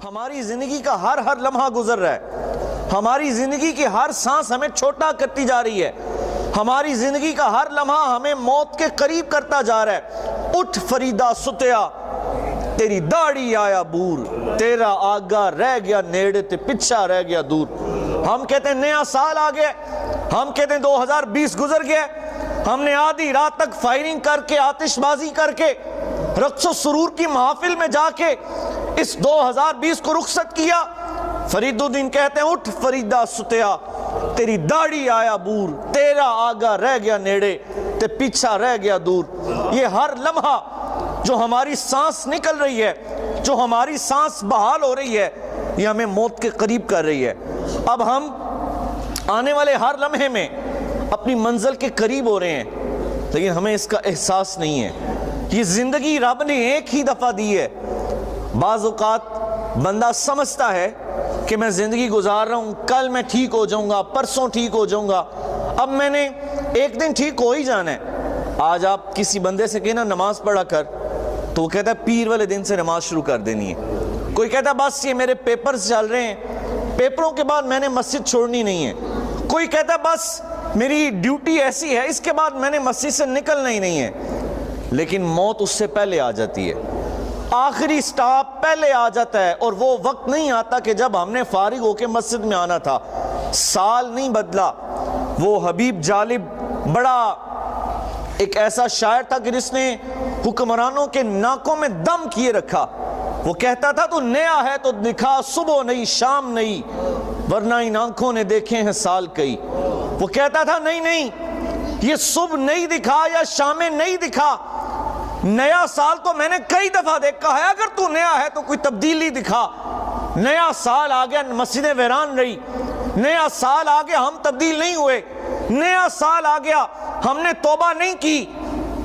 ہماری زندگی کا ہر لمحہ گزر رہا ہے، ہماری زندگی کی ہر سانس ہمیں چھوٹا کرتی جا رہی ہے، ہماری زندگی کا ہر لمحہ ہمیں موت کے قریب کرتا جا رہا ہے۔ اٹھ فریدا ستیا، تیری داڑھی آیا بور، تیرا آگا رہ گیا نیڑے تے پچھا رہ گیا دور۔ ہم کہتے ہیں نیا سال آ گیا، ہم کہتے ہیں 2020 گزر گیا، ہم نے آدھی رات تک فائرنگ کر کے، آتش بازی کر کے، رقص و سرور کی محافل میں جا کے اس 2020 کو رخصت کیا۔ فرید الدین کہتے ہیں اٹھ فریدا ستیا، تیری داڑھی آیا بور، تیرا آگا رہ گیا نیڑے تے پیچھا رہ گیا دور۔ یہ ہر لمحہ جو ہماری سانس نکل رہی ہے، جو ہماری سانس بحال ہو رہی ہے، یہ ہمیں موت کے قریب کر رہی ہے۔ اب ہم آنے والے ہر لمحے میں اپنی منزل کے قریب ہو رہے ہیں، لیکن ہمیں اس کا احساس نہیں ہے۔ یہ زندگی رب نے ایک ہی دفعہ دی ہے۔ بعض اوقات بندہ سمجھتا ہے کہ میں زندگی گزار رہا ہوں، کل میں ٹھیک ہو جاؤں گا، پرسوں ٹھیک ہو جاؤں گا، اب میں نے ایک دن ٹھیک ہو ہی جانا ہے۔ آج آپ کسی بندے سے کہنا نماز پڑھا کر، تو وہ کہتا ہے پیر والے دن سے نماز شروع کر دینی ہے۔ کوئی کہتا ہے بس یہ میرے پیپرز چل رہے ہیں، پیپروں کے بعد میں نے مسجد چھوڑنی نہیں ہے۔ کوئی کہتا ہے بس میری ڈیوٹی ایسی ہے، اس کے بعد میں نے مسجد سے نکلنا ہی نہیں ہے۔ لیکن موت اس سے پہلے آ جاتی ہے، آخری سٹاپ پہلے آ جاتا ہے، اور وہ وقت نہیں آتا کہ جب ہم نے فارغ ہو کے مسجد میں آنا تھا۔ سال نہیں بدلا۔ وہ حبیب جالب بڑا ایک ایسا شاعر تھا کہ جس نے حکمرانوں کے ناکوں میں دم کیے رکھا۔ وہ کہتا تھا تو نیا ہے تو دکھا، صبح نہیں شام نہیں، ورنہ ان آنکھوں نے دیکھے ہیں سال کئی۔ وہ کہتا تھا نہیں یہ صبح نہیں دکھا یا شامیں نہیں دکھا، نیا سال تو میں نے کئی دفعہ دیکھا ہے، اگر تو نیا ہے تو کوئی تبدیلی دکھا۔ نیا سال آ گیا، مسجدیں ویران رہی، نیا سال آ گیا، ہم تبدیل نہیں ہوئے، نیا سال آ گیا، ہم نے توبہ نہیں کی۔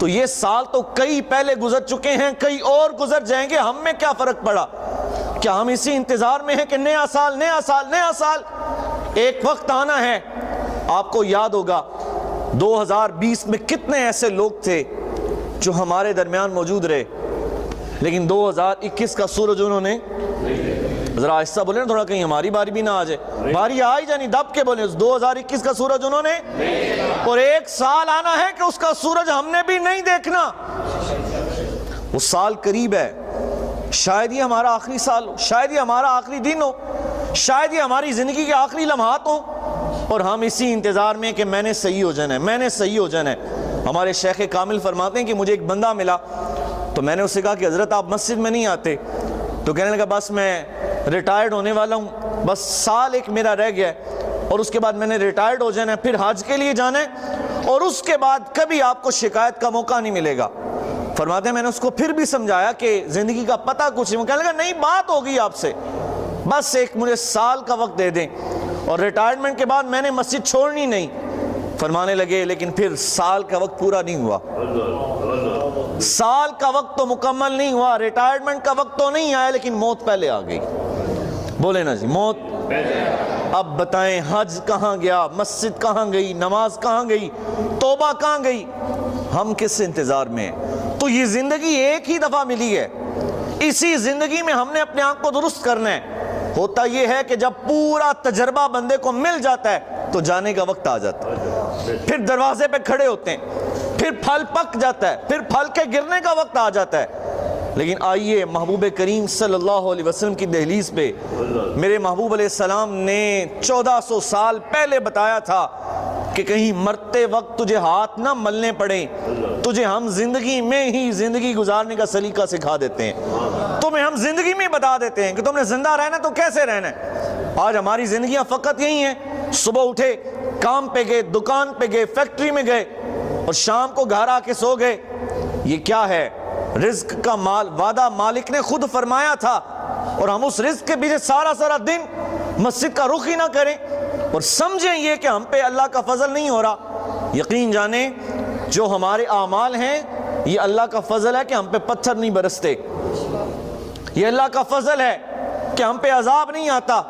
تو یہ سال تو کئی پہلے گزر چکے ہیں، کئی اور گزر جائیں گے، ہم میں کیا فرق پڑا؟ کیا ہم اسی انتظار میں ہیں کہ نیا سال نیا سال نیا سال؟ ایک وقت آنا ہے، آپ کو یاد ہوگا 2020 میں کتنے ایسے لوگ تھے جو ہمارے درمیان موجود رہے، لیکن 2021 کا سورج انہوں نے، ذرا آہستہ بولیں نا تھوڑا، کہیں ہماری باری بھی نہ آ جائے، باری آ ہی جانی، دب کے بولیں، 2021 کا سورج انہوں نے، اور ایک سال آنا ہے کہ اس کا سورج ہم نے بھی نہیں دیکھنا۔ وہ سال قریب ہے، شاید یہ ہمارا آخری سال ہو، شاید یہ ہمارا آخری دن ہو، شاید یہ ہماری زندگی کے آخری لمحات ہوں، اور ہم اسی انتظار میں کہ میں نے صحیح ہو جانا ہے، میں نے صحیح ہو جانا ہے۔ ہمارے شیخ کامل فرماتے ہیں کہ مجھے ایک بندہ ملا، تو میں نے اسے کہا کہ حضرت آپ مسجد میں نہیں آتے، تو کہنے لگا بس میں ریٹائرڈ ہونے والا ہوں، بس سال ایک میرا رہ گیا ہے، اور اس کے بعد میں نے ریٹائرڈ ہو جانا ہے، پھر حج کے لیے جانا ہے، اور اس کے بعد کبھی آپ کو شکایت کا موقع نہیں ملے گا۔ فرماتے ہیں میں نے اس کو پھر بھی سمجھایا کہ زندگی کا پتہ کچھ نہیں، وہ کہنے لگا نہیں بات ہوگی آپ سے، بس ایک مجھے سال کا وقت دے دیں، اور ریٹائرمنٹ کے بعد میں نے مسجد چھوڑنی نہیں۔ فرمانے لگے لیکن پھر سال کا وقت پورا نہیں ہوا، سال کا وقت تو مکمل نہیں ہوا، ریٹائرمنٹ کا وقت تو نہیں آیا، لیکن موت پہلے آ گئی۔ بولے نا جی، موت۔ اب بتائیں حج کہاں گیا، مسجد کہاں گئی، نماز کہاں گئی، توبہ کہاں گئی؟ ہم کس انتظار میں ہیں؟ تو یہ زندگی ایک ہی دفعہ ملی ہے، اسی زندگی میں ہم نے اپنے آپ کو درست کرنا ہے۔ ہوتا یہ ہے کہ جب پورا تجربہ بندے کو مل جاتا ہے تو جانے کا وقت آ جاتا ہے، پھر دروازے پہ کھڑے ہوتے ہیں، پھر پھل پک جاتا ہے، پھر پھل کے گرنے کا وقت آ جاتا ہے۔ لیکن آئیے محبوب کریم صلی اللہ علیہ وسلم کی دہلیز پہ میرے محبوب علیہ السلام نے 1400 سال پہلے بتایا تھا کہ کہیں مرتے وقت تجھے ہاتھ نہ ملنے پڑیں، تجھے ہم زندگی میں ہی زندگی گزارنے کا سلیقہ سکھا دیتے ہیں، تمہیں ہم زندگی میں بتا دیتے ہیں کہ تم نے زندہ رہنا تو کیسے رہنا ہے۔ آج ہماری زندگیاں فقط یہی ہیں، صبح اٹھے کام پہ گئے، دکان پہ گئے، فیکٹری میں گئے، اور شام کو گھر آ کے سو گئے۔ یہ کیا ہے؟ رزق کا وعدہ مالک نے خود فرمایا تھا، اور ہم اس رزق کے پیچھے سارا دن مسجد کا رخ ہی نہ کریں اور سمجھیں یہ کہ ہم پہ اللہ کا فضل نہیں ہو رہا۔ یقین جانیں جو ہمارے اعمال ہیں یہ اللہ کا فضل ہے کہ ہم پہ پتھر نہیں برستے، یہ اللہ کا فضل ہے کہ ہم پہ عذاب نہیں آتا،